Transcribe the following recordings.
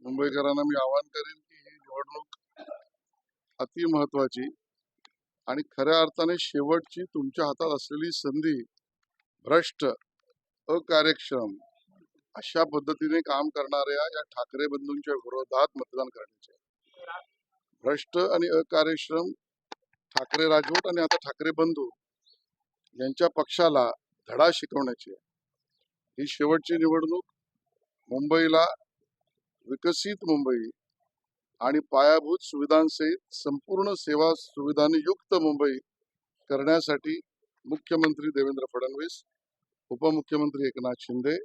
मुंबईकरांना मी आवाहन करेन की ही निवडणूक अति महत्वाची आणि खऱ्या अर्थाने शेवटची तुमच्या हातात असलेली संधी भ्रष्ट अकार्यक्षम अशा पद्धतीने काम करणाऱ्या या ठाकरे बंधूंच्या विरोधात मतदान करण्याचे आहे. भ्रष्ट आणि अकार्यक्षम ठाकरे राजवट आणि आता ठाकरे बंधू यांच्या पक्षाला धडा शिकवण्याची आहे. ही शेवटची निवडणूक मुंबईला विकसित मुंबई आणि पायाभूत सुविधांसहित संपूर्ण सेवा सुविधांनी युक्त मुंबई करण्यासाठी मुख्यमंत्री देवेंद्र फडणवीस, उपमुख्यमंत्री एकनाथ शिंदे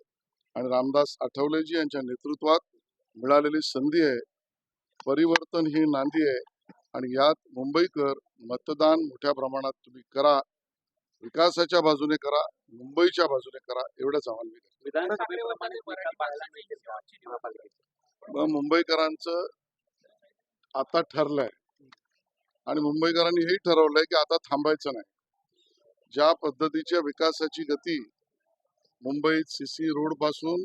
आणि रामदास आठवलेजी यांच्या नेतृत्वात मिळालेली संधी आहे. परिवर्तन ही नांदी आहे आणि यात मुंबईकर मतदान मोठ्या प्रमाणात तुम्ही करा, विकासाच्या बाजूने करा, मुंबईच्या बाजूने करा, एवढंच आव्हान मी करतो. मुंबईकरांचं आता ठरलंय आणि मुंबईकरांनी हेही ठरवलंय की आता थांबायचं नाही. ज्या पद्धतीच्या विकासाची गती मुंबईत सीसी रोड पासून,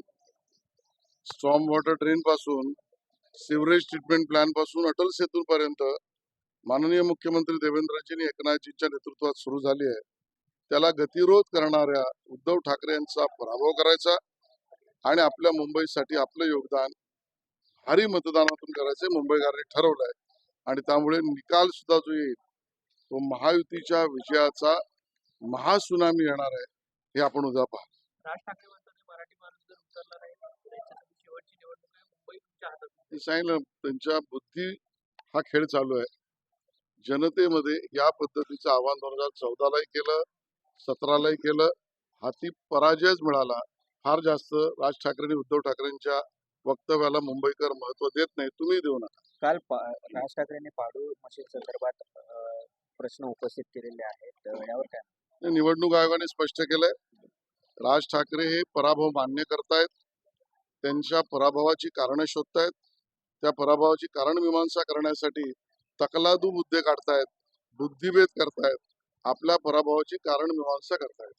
स्टॉर्म वॉटर ड्रेन पासून, सिवरेज ट्रीटमेंट प्लॅन पासून अटल सेतू पर्यंत माननीय मुख्यमंत्री देवेंद्रजी आणि एकनाथजींच्या नेतृत्वात सुरू झाली आहे, त्याला गतिरोध करणाऱ्या उद्धव ठाकरे यांचा पराभव करायचा आणि आपल्या मुंबईसाठी आपलं योगदान भारी मतदानातून करायचं मुंबईकरांनी ठरवलंय. आणि त्यामुळे निकाल सुद्धा जो येईल तो महायुतीच्या विजयाचा महासुनामी येणार आहे, हे आपण उद्या पहा. राज ठाकरे म्हणतात मराठी माणूस जर उतरला नाही त्याच्यासाठी शेवटची निवडणूक आहे, मुंबई तुमच्या हातात. मी सांगितलं त्यांच्या बुद्धी हा खेळ चालू आहे. जनतेमध्ये या पद्धतीचं आव्हान 2014लाही केलं, 17लाही केलं, हाती पराजयच मिळाला. फार जास्त राज ठाकरे आणि उद्धव ठाकरेंच्या वक्तव्याला मुंबईकर महत्व देत नाही, तुम्ही देऊ नका. काल राज ठाकरेंनी पाडू मशीन संदर्भात प्रश्न उपस्थित केलेले आहेत, यावर काय? निवडणूक आयोगाने स्पष्ट केलंय, राज ठाकरे हे पराभव मान्य करतायत, त्यांच्या पराभवाची कारणं शोधतायत, त्या पराभवाची कारण मीमांसा करण्यासाठी तकलादू मुद्दे काढतायत, बुद्धिभेद करतायत, आपल्या पराभवाची कारण मीमांसा करतायत.